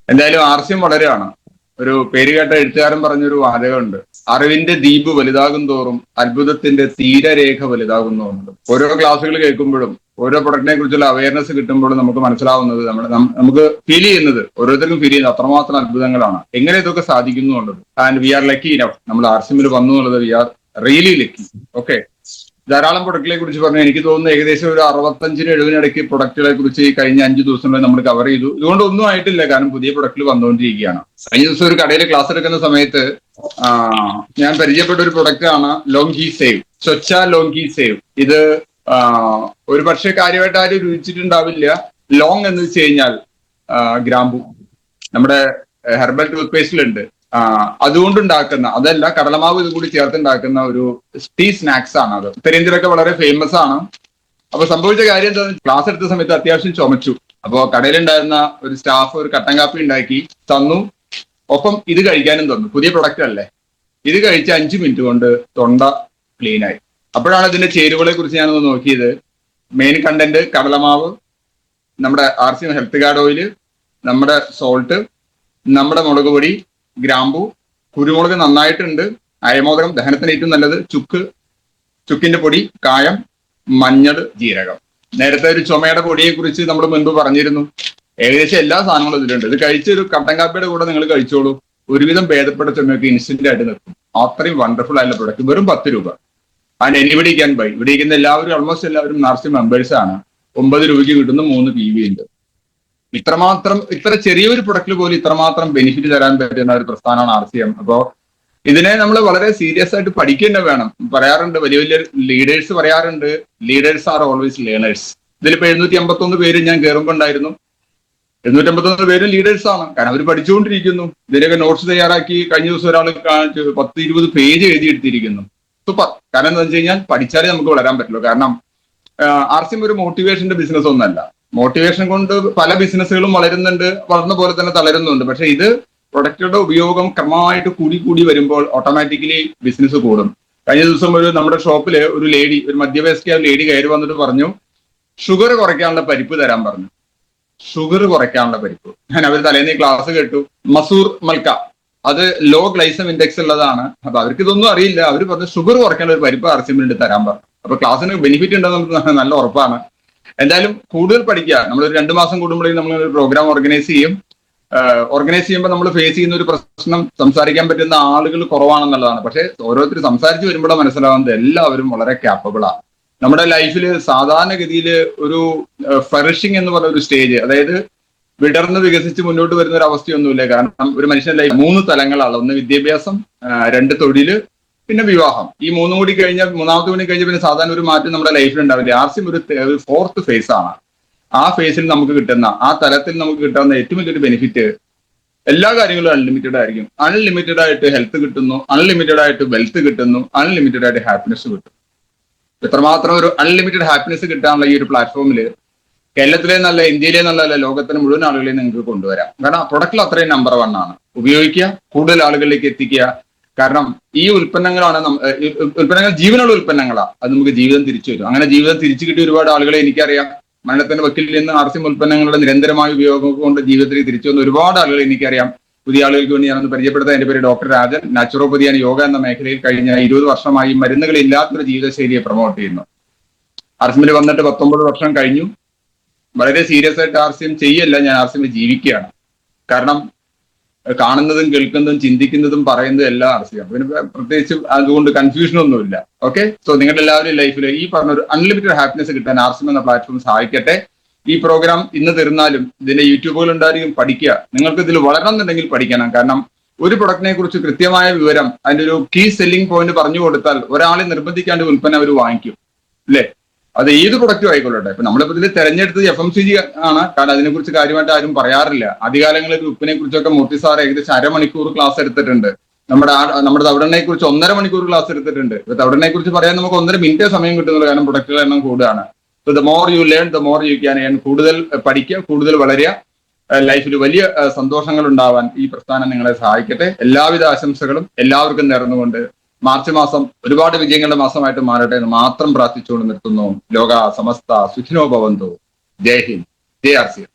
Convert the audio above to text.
എന്തായാലും ആർസ്യം വളരെയാണ്. ഒരു പേരുകേട്ട എഴുത്തുകാരൻ പറഞ്ഞൊരു വാചകമുണ്ട്, അറിവിന്റെ ദ്വീപ് വലുതാകും തോറും അത്ഭുതത്തിന്റെ തീരരേഖ വലുതാകുന്നു. ഓരോ ക്ലാസ്സുകൾ കേൾക്കുമ്പോഴും ഓരോ പ്രൊഡക്റ്റിനെ കുറിച്ചുള്ള അവയർനെസ് കിട്ടുമ്പോഴും നമുക്ക് മനസ്സിലാവുന്നത്, നമുക്ക് ഫീൽ ചെയ്യുന്നത്, ഓരോരുത്തർക്കും ഫീൽ ചെയ്യുന്നത് അത്രമാത്രം അത്ഭുതങ്ങളാണ്. എങ്ങനെ ഇതൊക്കെ സാധിക്കുന്നു എന്നുള്ളത്. And we are lucky enough, നമ്മൾ ആർസിമിൽ വന്നു എന്നുള്ളത്, we are really lucky. Okay, ധാരാളം പ്രൊഡക്റ്റിനെ കുറിച്ച് പറഞ്ഞു. എനിക്ക് തോന്നുന്നു ഏകദേശം ഒരു 65-70 ഇടയ്ക്ക് പ്രൊഡക്റ്റുകളെ കുറിച്ച് ഈ കഴിഞ്ഞ 5 ദിവസങ്ങളിൽ നമ്മൾ കവർ ചെയ്തു. ഇതുകൊണ്ട് ഒന്നും ആയിട്ടില്ല, കാരണം പുതിയ പ്രൊഡക്റ്റുകൾ വന്നുകൊണ്ടിരിക്കുകയാണ്. കഴിഞ്ഞ ദിവസം ഒരു കടയിൽ ക്ലാസ് എടുക്കുന്ന സമയത്ത് ഞാൻ പരിചയപ്പെട്ട ഒരു പ്രൊഡക്റ്റ് ആണ് Longhi save, Swachh Longhi save. ഇത് ഒരു പക്ഷേ കാര്യമായിട്ട് ആരും രുചിച്ചിട്ടുണ്ടാവില്ല. ലോങ് എന്ന് വെച്ച് കഴിഞ്ഞാൽ ഗ്രാമ്പു, നമ്മുടെ ഹെർബൽ ടൂത്ത് പേസ്റ്റിലുണ്ട്. അതുകൊണ്ടുണ്ടാക്കുന്ന, അതല്ല, കടലമാവ് ഇത് കൂടി ചേർത്തുണ്ടാക്കുന്ന ഒരു ടീ സ്നാക്സ് ആണ് അത്. ഉത്തരേന്ത്യയിലൊക്കെ വളരെ ഫേമസ് ആണ്. അപ്പൊ സംഭവിച്ച കാര്യം എന്താ, ക്ലാസ് എടുത്ത സമയത്ത് അത്യാവശ്യം ചുമച്ചു. അപ്പോ കടയിലുണ്ടായിരുന്ന ഒരു സ്റ്റാഫ് ഒരു കട്ടൻ കാപ്പി ഉണ്ടാക്കി തന്നു, ഒപ്പം ഇത് കഴിക്കാനും തന്നു. പുതിയ പ്രൊഡക്റ്റ് അല്ലേ. ഇത് കഴിച്ച 5 മിനിറ്റ് കൊണ്ട് തൊണ്ട ക്ലീനായി. അപ്പോഴാണ് ഇതിന്റെ ചേരുവകളെ കുറിച്ച് ഞാനൊന്ന് നോക്കിയത്. മെയിൻ കണ്ടന്റ് കടലമാവ്, നമ്മുടെ ആർസിഎം ഹെൽത്ത് ഗാർഡ് ഓയില്, നമ്മുടെ സോൾട്ട്, നമ്മുടെ മുളക് പൊടി, ഗ്രാമ്പു, കുരുമുളക് നന്നായിട്ടുണ്ട്, അയമോദകം ദഹനത്തിന് ഏറ്റവും നല്ലത്, ചുക്കിന്റെ പൊടി, കായം, മഞ്ഞൾ, ജീരകം. നേരത്തെ ഒരു ചുമയുടെ പൊടിയെ കുറിച്ച് നമ്മൾ മുൻപ് പറഞ്ഞിരുന്നു. ഏകദേശം എല്ലാ സാധനങ്ങളും ഇതിലുണ്ട്. ഇത് കഴിച്ചൊരു കട്ടൻ കാപ്പിയുടെ കൂടെ നിങ്ങൾ കഴിച്ചോളൂ, ഒരുവിധം ഭേദപ്പെട്ട ചുമയൊക്കെ ഇൻസ്റ്റന്റ് ആയിട്ട് നിൽക്കും. അത്രയും വണ്ടർഫുൾ ആയിട്ടുള്ള പ്രൊഡക്റ്റ്, വെറും 10 രൂപ. And anybody can buy. ഇവിടെ ഇരിക്കുന്ന എല്ലാവരും, ഓൾമോസ്റ്റ് എല്ലാവരും നാർസി മെമ്പേഴ്സ് ആണ്. 9 രൂപയ്ക്ക് കിട്ടുന്ന 3 PV ഉണ്ട്. ഇത്ര ചെറിയൊരു പ്രൊഡക്റ്റിൽ പോലും ഇത്രമാത്രം ബെനിഫിറ്റ് തരാൻ പറ്റുന്ന ഒരു പ്രസ്ഥാനമാണ് RCM. അപ്പോ ഇതിനെ നമ്മൾ വളരെ സീരിയസ് ആയിട്ട് പഠിക്കുക വേണം. പറയാറുണ്ട്, വലിയ വലിയ ലീഡേഴ്സ് പറയാറുണ്ട്, ലീഡേഴ്സ് ആർ ഓൾവേസ് ലേണേഴ്സ്. ഇതിലിപ്പോ 751 പേര് ഞാൻ കയറുമ്പോൾ ഉണ്ടായിരുന്നു. 751 പേരും ലീഡേഴ്സ് ആണ്, കാരണം അവർ പഠിച്ചുകൊണ്ടിരിക്കുന്നു. ഇതിനൊക്കെ നോട്ട്സ് തയ്യാറാക്കി കഴിഞ്ഞ ദിവസം ഒരാൾ 10-20 പേജ് എഴുതിയെടുത്തിരിക്കുന്നു. സൂപ്പർ. കാരണം എന്താ വെച്ച് കഴിഞ്ഞാൽ പഠിച്ചാലേ നമുക്ക് വളരാൻ പറ്റുള്ളൂ. കാരണം RCM ഒരു മോട്ടിവേഷന്റെ ബിസിനസ് ഒന്നല്ല. മോട്ടിവേഷൻ കൊണ്ട് പല ബിസിനസ്സുകളും വളരുന്നുണ്ട്, വളർന്ന പോലെ തന്നെ തളരുന്നുണ്ട്. പക്ഷെ ഇത് പ്രൊഡക്റ്റുകളുടെ ഉപയോഗം ക്രമമായിട്ട് കൂടി വരുമ്പോൾ ഓട്ടോമാറ്റിക്കലി ബിസിനസ് കൂടും. കഴിഞ്ഞ ദിവസം നമ്മുടെ ഷോപ്പില് ഒരു ലേഡി, ഒരു മധ്യവയസ്ക ലേഡി കയറി വന്നിട്ട് പറഞ്ഞു, ഷുഗർ കുറയ്ക്കാനുള്ള പരിപ്പ് തരാൻ പറഞ്ഞു. ഷുഗർ കുറയ്ക്കാനുള്ള പരിപ്പ്. ഞാൻ അവർ തലേന്ന് ക്ലാസ് കേട്ടു. മസൂർ മൽക്ക, അത് ലോ ഗ്ലൈസം ഇൻഡെക്സ് ഉള്ളതാണ്. അപ്പൊ അവർക്ക് ഇതൊന്നും അറിയില്ല. അവർ പറഞ്ഞു ഷുഗർ കുറയ്ക്കാനുള്ള ഒരു പരിപ്പ് RCM തരാൻ പറഞ്ഞു. അപ്പൊ ക്ലാസ്സിന് ബെനിഫിറ്റ് ഉണ്ടെന്ന് നമുക്ക് നല്ല ഉറപ്പാണ്. എന്തായാലും കൂടുതൽ പഠിക്കുക. നമ്മളൊരു 2 മാസം കൂടുമ്പോഴേക്കും നമ്മൾ ഒരു പ്രോഗ്രാം ഓർഗനൈസ് ചെയ്യും. ഓർഗനൈസ് ചെയ്യുമ്പോൾ നമ്മൾ ഫേസ് ചെയ്യുന്ന ഒരു പ്രശ്നം, സംസാരിക്കാൻ പറ്റുന്ന ആളുകൾ കുറവാണെന്നുള്ളതാണ്. പക്ഷെ ഓരോരുത്തർ സംസാരിച്ച് വരുമ്പോഴാണ് മനസ്സിലാവുന്നത് എല്ലാവരും വളരെ ക്യാപ്പബിളാണ്. നമ്മുടെ ലൈഫിൽ സാധാരണഗതിയിൽ ഒരു ഫ്ലറിഷിംഗ് എന്ന് പറയുന്ന ഒരു സ്റ്റേജ്, അതായത് വിടർന്ന് വികസിച്ച് മുന്നോട്ട് വരുന്ന ഒരു അവസ്ഥയൊന്നുമില്ല. കാരണം ഒരു മനുഷ്യന്റെ ലൈഫ് 3 തലങ്ങളാണ്. ഒന്ന് വിദ്യാഭ്യാസം, 2 തൊഴില്, പിന്നെ വിവാഹം. ഈ 3 കൂടി കഴിഞ്ഞാൽ, 3ാമത്തെ കൂടി കഴിഞ്ഞാൽ പിന്നെ സാധാരണ ഒരു മാറ്റം നമ്മുടെ ലൈഫിൽ ഉണ്ടാവില്ല. RCM ഒരു 4th ഫേസ് ആണ്. ആ ഫേസിൽ നമുക്ക് കിട്ടുന്ന, ആ തലത്തിൽ നമുക്ക് കിട്ടാവുന്ന ഏറ്റവും വലിയൊരു ബെനിഫിറ്റ്, എല്ലാ കാര്യങ്ങളും അൺലിമിറ്റഡ് ആയിരിക്കും. അൺലിമിറ്റഡ് ആയിട്ട് ഹെൽത്ത് കിട്ടുന്നു, അൺലിമിറ്റഡ് ആയിട്ട് വെൽത്ത് കിട്ടുന്നു, അൺലിമിറ്റഡ് ആയിട്ട് ഹാപ്പിനെസ് കിട്ടും. എത്രമാത്രം ഒരു അൺലിമിറ്റഡ് ഹാപ്പിനെസ് കിട്ടാനുള്ള ഈ ഒരു പ്ലാറ്റ്ഫോമിൽ കേരളത്തിലെ നല്ല, ഇന്ത്യയിലെ നല്ല, ലോകത്തിന് മുഴുവൻ ആളുകളെയും നിങ്ങൾക്ക് കൊണ്ടുവരാം. കാരണം പ്രൊഡക്റ്റിൽ അത്രയും നമ്പർ 1 ആണ്. ഉപയോഗിക്കുക, കൂടുതൽ ആളുകളിലേക്ക് എത്തിക്കുക. കാരണം ഈ ഉൽപ്പന്നങ്ങളാണ്, ഉൽപ്പന്നങ്ങൾ ജീവനുള്ള ഉൽപ്പന്നങ്ങളാണ്. അത് നമുക്ക് ജീവിതം തിരിച്ചു വരും. അങ്ങനെ ജീവിതം തിരിച്ചു കിട്ടിയ ഒരുപാട് ആളുകളെ എനിക്കറിയാം. മരണത്തിന്റെ വക്കിൽ നിന്ന് RCM ഉൽപ്പന്നങ്ങളുടെ നിരന്തരമായ ഉപയോഗം കൊണ്ട് ജീവിതത്തിൽ തിരിച്ചു വന്ന ഒരുപാട് ആളുകളെ എനിക്കറിയാം. പുതിയ ആളുകൾക്ക് വേണ്ടി ഞാനൊന്ന് പരിചയപ്പെടുത്താൻ, എന്റെ പേര് doctor Rajan. Naturopathy and yoga എന്ന മേഖലയിൽ കഴിഞ്ഞ 20 വർഷമായി മരുന്നുകളില്ലാത്തൊരു ജീവിതശൈലിയെ പ്രൊമോട്ട് ചെയ്യുന്നു. RCM വന്നിട്ട് 19 വർഷം കഴിഞ്ഞു. വളരെ സീരിയസ് ആയിട്ട് RCM ചെയ്യല്ല, ഞാൻ RCM ജീവിക്കുകയാണ്. കാരണം കാണുന്നതും കേൾക്കുന്നതും ചിന്തിക്കുന്നതും പറയുന്നതും എല്ലാം RCM. പിന്നെ പ്രത്യേകിച്ച് അതുകൊണ്ട് കൺഫ്യൂഷൻ ഒന്നുമില്ല. ഓക്കെ, സോ നിങ്ങളുടെ എല്ലാവരും ലൈഫിൽ ഈ പറഞ്ഞ ഒരു അൺലിമിറ്റഡ് ഹാപ്പിനെസ് കിട്ടാൻ RCM എന്ന പ്ലാറ്റ്ഫോം സഹായിക്കട്ടെ. ഈ പ്രോഗ്രാം ഇന്ന് തീർന്നാലും ഇതിന്റെ യൂട്യൂബുകൾ ഉണ്ടായിരിക്കും. പഠിക്കുക. നിങ്ങൾക്ക് ഇതിൽ വളരണം എന്നുണ്ടെങ്കിൽ പഠിക്കണം. കാരണം ഒരു പ്രൊഡക്റ്റിനെ കുറിച്ച് കൃത്യമായ വിവരം, അതിന്റെ ഒരു കീ സെല്ലിംഗ് പോയിന്റ് പറഞ്ഞു കൊടുത്താൽ ഒരാളെ നിർബന്ധിക്കാണ്ട് ഉൽപ്പന്നം അവർ വാങ്ങിക്കും, അല്ലേ? അത് ഏത് പ്രൊഡക്റ്റും ആയിക്കൊള്ളട്ടെ. ഇപ്പൊ നമ്മളിപ്പോ ഇതിൽ തെരഞ്ഞെടുത്തത് FMCG ആണ്. കാരണം അതിനെക്കുറിച്ച് കാര്യമായിട്ട് ആരും പറയാറില്ല. ആദ്യകാലങ്ങളിൽ ഉപ്പിനെ കുറിച്ചൊക്കെ മൂർത്തി സാർ ഏകദേശം 1/2 മണിക്കൂർ ക്ലാസ് എടുത്തിട്ടുണ്ട്. നമ്മുടെ തവിടെണ്ണയെ കുറിച്ച് 1.5 മണിക്കൂർ ക്ലാസ് എടുത്തിട്ടുണ്ട്. ഇപ്പൊ തവിടെണ്ണയെ കുറിച്ച് പറയാൻ നമുക്ക് 1.5 മിനിറ്റേ സമയം കിട്ടുന്നുള്ളൂ. കാരണം പ്രൊഡക്റ്റുകളുടെ എണ്ണം കൂടുകയാണ്. So the more you learn, the more you can earn. കൂടുതൽ പഠിക്കുക, കൂടുതൽ വളരുക. ലൈഫിൽ വലിയ സന്തോഷങ്ങൾ ഉണ്ടാവാൻ ഈ പ്രസ്ഥാനം നിങ്ങളെ സഹായിക്കട്ടെ. എല്ലാവിധ ആശംസകളും എല്ലാവർക്കും നേർന്നുകൊണ്ട് മാർച്ച് മാസം ഒരുപാട് വിജയങ്ങളുടെ മാസമായിട്ട് മാറട്ടെ എന്ന് മാത്രം പ്രാർത്ഥിച്ചുകൊണ്ട് നിർത്തുന്നു. ലോക സമസ്ത സുഖിനോ ഭവന്തു. ജയ് ഹിന്ദ്, ജയ് RCM.